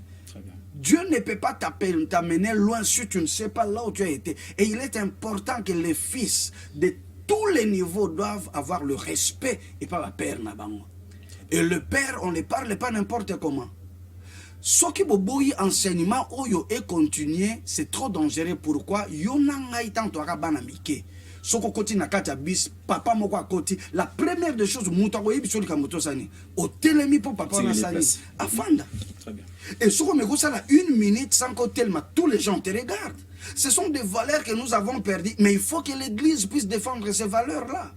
Dieu ne peut pas t'amener loin si tu ne sais pas là où tu as été. Et il est important que les fils de tous les niveaux doivent avoir le respect et pas la père. Et le père, on ne parle pas n'importe comment. Ce qui boboyi enseignement oyo et continuer, c'est trop dangereux. Pourquoi? Yonanga tanto akabana mike. Soko koti nakata bis papa moko akoti la première des choses mutako yibisoli ka moto sani au telemi pour papa na sani afanda. Très bien. Et soko meko sala 1 minute sans que tellement tous les gens te regardent. Ce sont des valeurs que nous avons perdues, mais il faut que l'église puisse défendre ces valeurs là.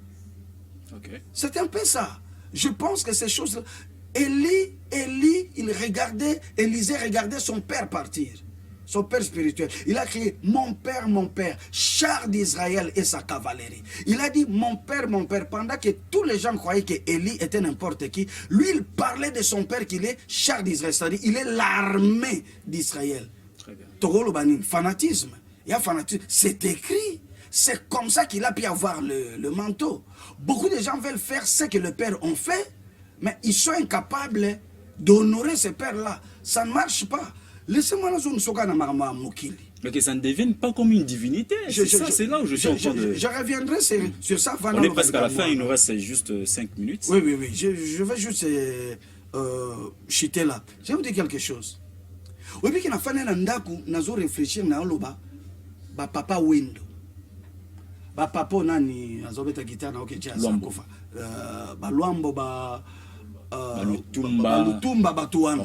Okay. C'est un peu ça. Je pense que ces choses là, Élie, Élisée regardait son père partir. Son père spirituel. Il a crié, mon père, char d'Israël et sa cavalerie. Il a dit, mon père, pendant que tous les gens croyaient que Élie était n'importe qui. Lui, il parlait de son père qu'il est char d'Israël, c'est-à-dire il est l'armée d'Israël. Très bien. Fanatisme. Il y a fanatisme. C'est écrit. C'est comme ça qu'il a pu avoir le manteau. Beaucoup de gens veulent faire ce que le père ont fait, mais ils sont incapables d'honorer ce père-là. Ça ne marche pas. Laissez-moi la zone Sokana Marama Mokili. Mais que ça ne devienne pas comme une divinité. C'est là où je suis en train de... Je reviendrai sur ça. On est presque à la fin, il nous reste juste 5 minutes. Oui. Je vais juste chuter là. Je vais vous dire quelque chose. Oui, puis qu'il y a fait un ndaku, nazo réfléchir na oloba, ba papa Wendo. Ba papa nani, azobeta guitare na oke jazz. Ba Luambo, ba Lutumba, Batouan.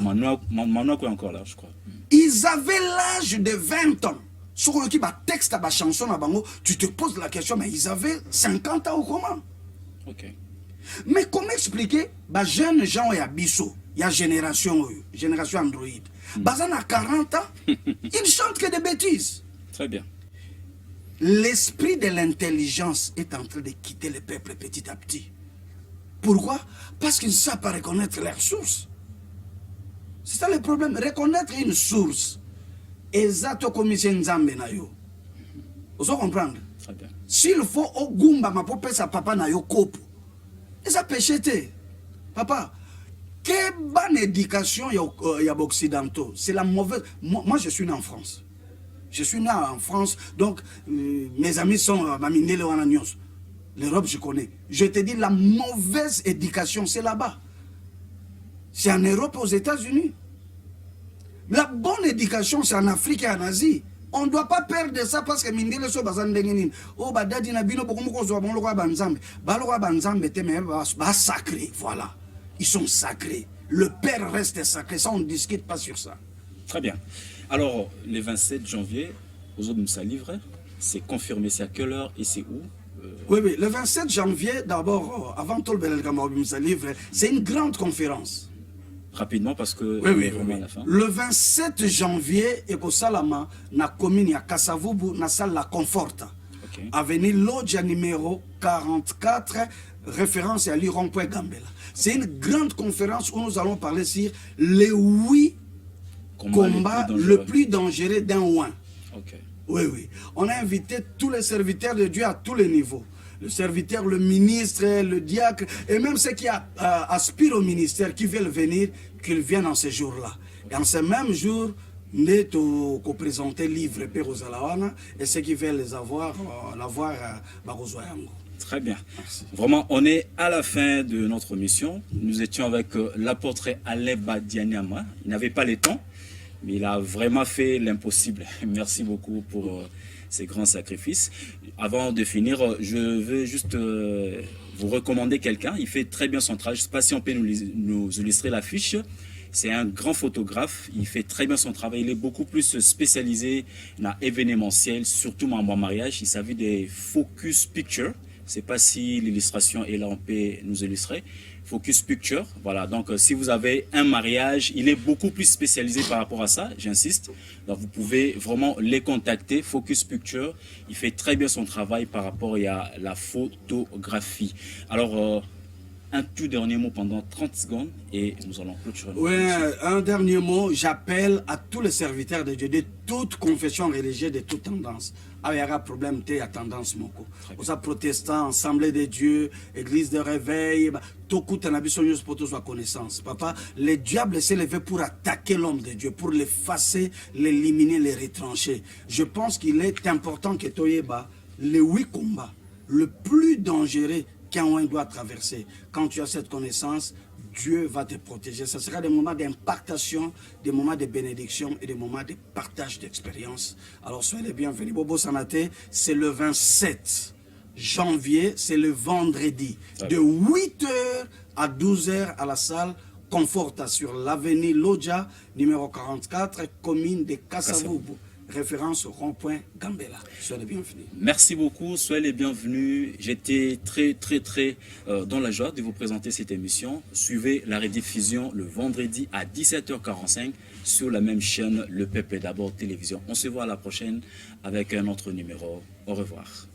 Manouako est encore là, je crois. Ils avaient l'âge de 20 ans. Sur le qui bat texte à chanson à Bango, tu te poses la question, mais ils avaient 50 ans ou comment? Ok. Mais comment expliquer, bah jeunes gens et abisso, il y a génération Android. Bazan à 40 ans, ils chantent que des bêtises. Très bien. L'esprit de l'intelligence est en train de quitter le peuple petit à petit. Pourquoi? Parce qu'ils ne savent pas reconnaître leur source. C'est ça le problème. Reconnaître une source. Exacto comme c'est Nzambe na yo. Vous comprenez? Très bien. S'il faut au Gumba ma popé sa papa na yo kopo. Et ça pécheté. Papa, quelle bonne éducation il y a occidentaux. C'est la mauvaise. Moi je suis né en France. Je suis né en France, donc mes amis sont Mamindele Wananyos. L'Europe, je connais. Je te dis, la mauvaise éducation, c'est là-bas. C'est en Europe, aux États-Unis. La bonne éducation, c'est en Afrique et en Asie. On ne doit pas perdre ça parce que Mindele so bazan dengenin. Oh, badadi na bino bokumu ko zo bon lo banzambe. Ba lo banzambe te me ba sacré, voilà. Ils sont sacrés. Le père reste sacré. Ça, on ne discute pas sur ça. Très bien. Alors, le 27 janvier, aux autres Moussa Livre, c'est confirmé. C'est à quelle heure et c'est où? Oui, le 27 janvier, d'abord, avant tout le Moussa Livre, c'est une grande conférence. Rapidement, parce que oui. Vraiment à la fin. Le 27 janvier, Eko Salama, na commune à Kassavubu, na salle la Conforta. Okay. Avenue Lodja numéro 44, référence à l'Iron-Point Gambela. C'est une grande conférence où nous allons parler sur les 8 combats le plus dangereux d'un ouin. Okay. Oui. On a invité tous les serviteurs de Dieu à tous les niveaux. Le serviteur, le ministre, le diacre, et même ceux qui aspirent au ministère, qui veulent venir, qu'ils viennent en ce jour-là. Et en ce même jour, nous avons présenté le livre Père Ozalawana, et ceux qui veulent l'avoir, Barozoyango. Très bien. Merci. Vraiment, on est à la fin de notre mission. Nous étions avec l'apôtre Aleba Dianyama. Il n'avait pas le temps, mais il a vraiment fait l'impossible. Merci beaucoup pour ces grands sacrifices. Avant de finir, je veux juste vous recommander quelqu'un. Il fait très bien son travail. Je ne sais pas si on peut nous illustrer l'affiche. C'est un grand photographe, il fait très bien son travail, il est beaucoup plus spécialisé dans l'événementiel, surtout en mariage. Il s'agit des focus pictures. Je ne sais pas si l'illustration est là, on peut nous illustrer. Focus Picture, voilà, donc si vous avez un mariage, il est beaucoup plus spécialisé par rapport à ça, j'insiste. Donc vous pouvez vraiment les contacter, Focus Picture, il fait très bien son travail par rapport à la photographie. Alors, un tout dernier mot pendant 30 secondes et nous allons clôturer. Oui, un dernier mot, j'appelle à tous les serviteurs de Dieu, de toute confession religieuse, de toute tendance. Ah, il y aura problème, il y a tendance, moko. Aux protestants, Assemblée de Dieu, Église de réveil, tout coup, tu as besoin pour tous la connaissance. Papa, le diable s'est levé pour attaquer l'homme de Dieu, pour l'effacer, l'éliminer, le retrancher. Je pense qu'il est important que Toyeba, les 8 combats, le plus dangereux qu'un doit traverser. Quand tu as cette connaissance, Dieu va te protéger. Ce sera des moments d'impactation, des moments de bénédiction et des moments de partage d'expérience. Alors soyez les bienvenus. Bobo Sanate, c'est le 27 janvier, c'est le vendredi, de 8h à 12h à la salle Conforta sur l'avenue Lodja, numéro 44, commune de Kasavubu. Référence au rond-point Gambela. Soyez les bienvenus. Merci beaucoup, soyez les bienvenus. J'étais très dans la joie de vous présenter cette émission. Suivez la rediffusion le vendredi à 17h45 sur la même chaîne, Le Peuple d'abord télévision. On se voit à la prochaine avec un autre numéro. Au revoir.